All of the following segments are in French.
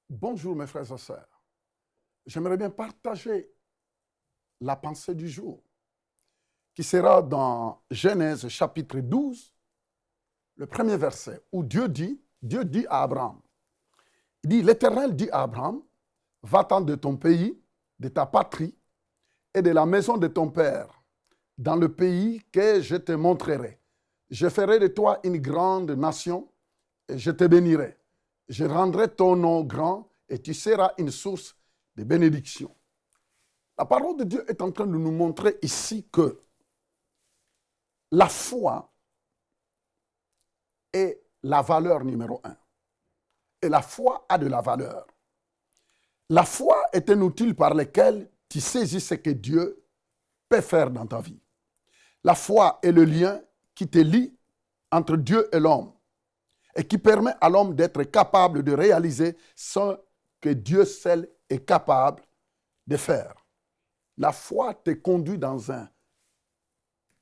Bonjour mes frères et sœurs. J'aimerais bien partager la pensée du jour qui sera dans Genèse chapitre 12, le premier verset, où Dieu dit à Abraham, il dit, l'Éternel dit à Abraham, va-t'en de ton pays, de ta patrie et de la maison de ton père, dans le pays que je te montrerai. Je ferai de toi une grande nation et je te bénirai. Je rendrai ton nom grand et tu seras une source de bénédiction. La parole de Dieu est en train de nous montrer ici que la foi est la valeur numéro un. Et la foi a de la valeur. La foi est un outil par lequel tu saisis ce que Dieu peut faire dans ta vie. La foi est le lien qui te lie entre Dieu et l'homme et qui permet à l'homme d'être capable de réaliser ce que Dieu seul est capable de faire. La foi te conduit dans un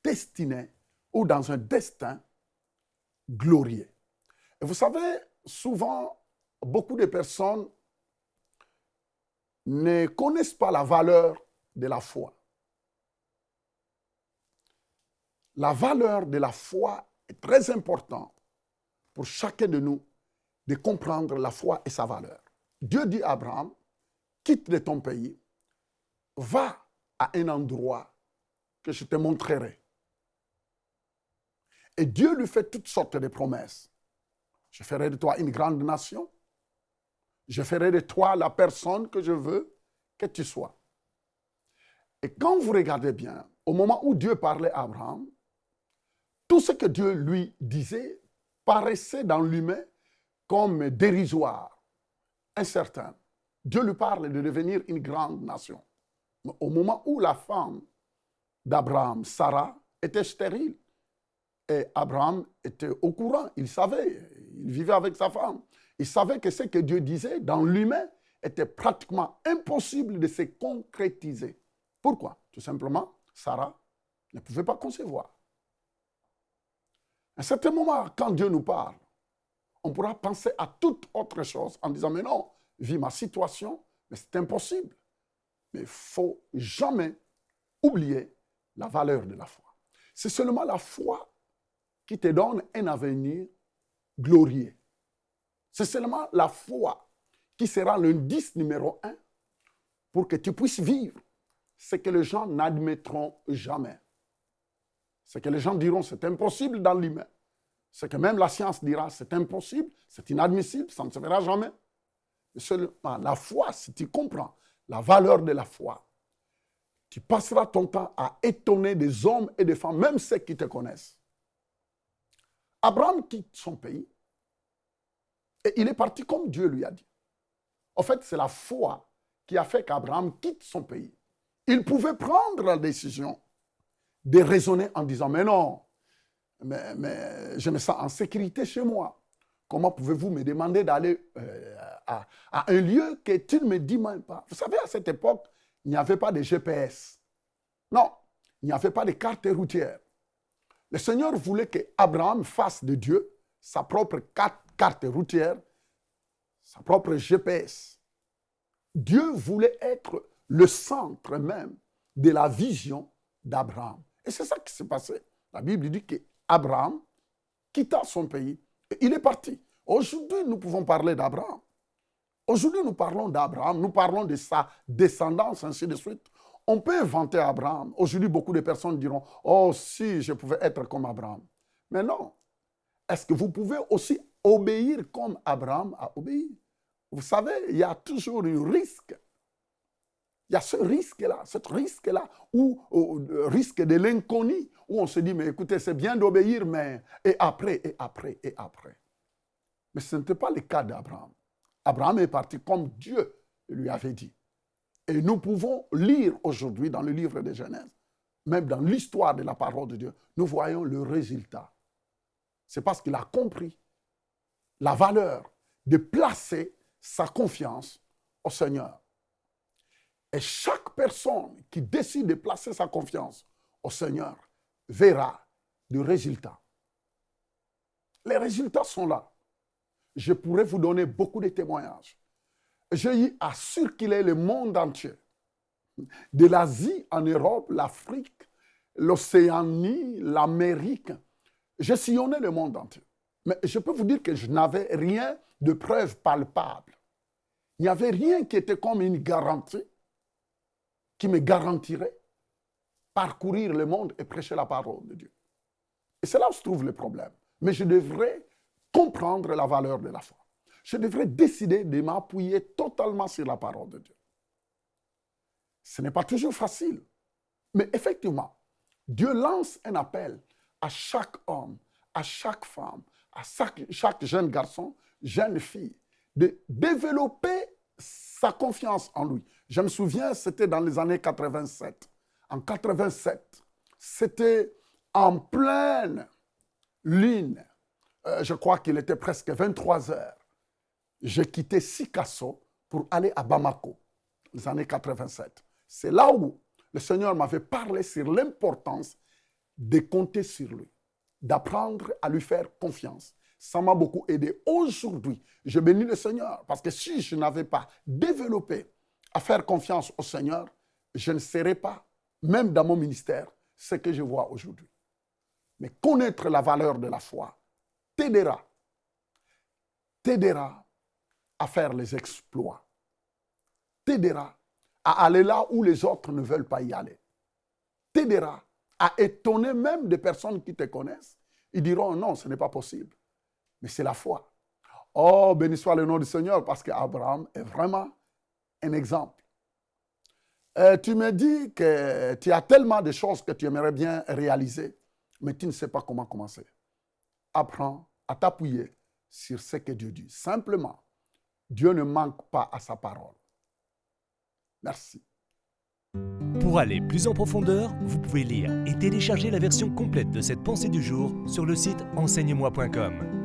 destiné ou dans un destin glorieux. Et vous savez, souvent, beaucoup de personnes ne connaissent pas la valeur de la foi. La valeur de la foi est très importante pour chacun de nous de comprendre la foi et sa valeur. Dieu dit à Abraham, quitte de ton pays, va à un endroit que je te montrerai. Et Dieu lui fait toutes sortes de promesses. Je ferai de toi une grande nation. Je ferai de toi la personne que je veux que tu sois. Et quand vous regardez bien, au moment où Dieu parlait à Abraham, tout ce que Dieu lui disait paraissait dans l'humain comme dérisoire, incertain. Dieu lui parle de devenir une grande nation. Mais au moment où la femme d'Abraham, Sarah, était stérile, et Abraham était au courant, il savait, il vivait avec sa femme. Il savait que ce que Dieu disait dans l'humain était pratiquement impossible de se concrétiser. Pourquoi? Tout simplement, Sarah ne pouvait pas concevoir. À un certain moment, quand Dieu nous parle, on pourra penser à toute autre chose en disant, mais non, vis ma situation, mais c'est impossible. Mais il ne faut jamais oublier la valeur de la foi. C'est seulement la foi qui te donne un avenir glorieux. C'est seulement la foi qui sera l'indice numéro un pour que tu puisses vivre ce que les gens n'admettront jamais. Ce que les gens diront, c'est impossible dans l'humain. Ce que même la science dira, c'est impossible, c'est inadmissible, ça ne se verra jamais. Mais seulement la foi, si tu comprends la valeur de la foi, tu passeras ton temps à étonner des hommes et des femmes, même ceux qui te connaissent. Abraham quitte son pays et il est parti comme Dieu lui a dit. En fait, c'est la foi qui a fait qu'Abraham quitte son pays. Il pouvait prendre la décision de raisonner en disant, mais non, mais je me sens en sécurité chez moi. Comment pouvez-vous me demander d'aller à un lieu que tu ne me dis même pas? Vous savez, à cette époque, il n'y avait pas de GPS. Non, il n'y avait pas de carte routière. Le Seigneur voulait qu'Abraham fasse de Dieu sa propre carte routière, sa propre GPS. Dieu voulait être le centre même de la vision d'Abraham. Et c'est ça qui s'est passé. La Bible dit qu'Abraham quitta son pays et il est parti. Aujourd'hui, nous pouvons parler d'Abraham. Aujourd'hui, nous parlons d'Abraham, nous parlons de sa descendance, ainsi de suite. On peut inventer Abraham. Aujourd'hui, beaucoup de personnes diront, oh, si je pouvais être comme Abraham. Mais non. Est-ce que vous pouvez aussi obéir comme Abraham a obéi? Vous savez, il y a toujours un risque. Il y a ce risque-là, le risque de l'inconnu, où on se dit, mais écoutez, c'est bien d'obéir, mais et après, et après, et après. Mais ce n'était pas le cas d'Abraham. Abraham est parti comme Dieu lui avait dit. Et nous pouvons lire aujourd'hui dans le livre de Genèse, même dans l'histoire de la parole de Dieu, nous voyons le résultat. C'est parce qu'il a compris la valeur de placer sa confiance au Seigneur. Et chaque personne qui décide de placer sa confiance au Seigneur verra le résultat. Les résultats sont là. Je pourrais vous donner beaucoup de témoignages. j'ai eu à circuler le monde entier. De l'Asie en Europe, l'Afrique, l'Océanie, l'Amérique. J'ai sillonné le monde entier. Mais je peux vous dire que je n'avais rien de preuve palpable. Il n'y avait rien qui était comme une garantie, qui me garantirait parcourir le monde et prêcher la parole de Dieu. Et c'est là où se trouve le problème. Mais je devrais comprendre la valeur de la foi. Je devrais décider de m'appuyer totalement sur la parole de Dieu. Ce n'est pas toujours facile. Mais effectivement, Dieu lance un appel à chaque homme, à chaque femme, à chaque jeune garçon, jeune fille, de développer sa confiance en lui. Je me souviens, c'était dans les années 87. En 87, c'était en pleine lune. Je crois qu'il était presque 23 heures. J'ai quitté Sikasso pour aller à Bamako, les années 87. C'est là où le Seigneur m'avait parlé sur l'importance de compter sur lui, d'apprendre à lui faire confiance. Ça m'a beaucoup aidé. Aujourd'hui, je bénis le Seigneur parce que si je n'avais pas développé à faire confiance au Seigneur, je ne serais pas, même dans mon ministère, ce que je vois aujourd'hui. Mais connaître la valeur de la foi t'aidera à faire les exploits, t'aidera à aller là où les autres ne veulent pas y aller, t'aidera à étonner même des personnes qui te connaissent. Ils diront non, ce n'est pas possible. Mais c'est la foi. Oh, béni soit le nom du Seigneur, parce qu'Abraham est vraiment un exemple. Tu me dis que tu as tellement de choses que tu aimerais bien réaliser, mais tu ne sais pas comment commencer. Apprends à t'appuyer sur ce que Dieu dit. Simplement, Dieu ne manque pas à sa parole. Merci. Pour aller plus en profondeur, vous pouvez lire et télécharger la version complète de cette pensée du jour sur le site enseigne-moi.com.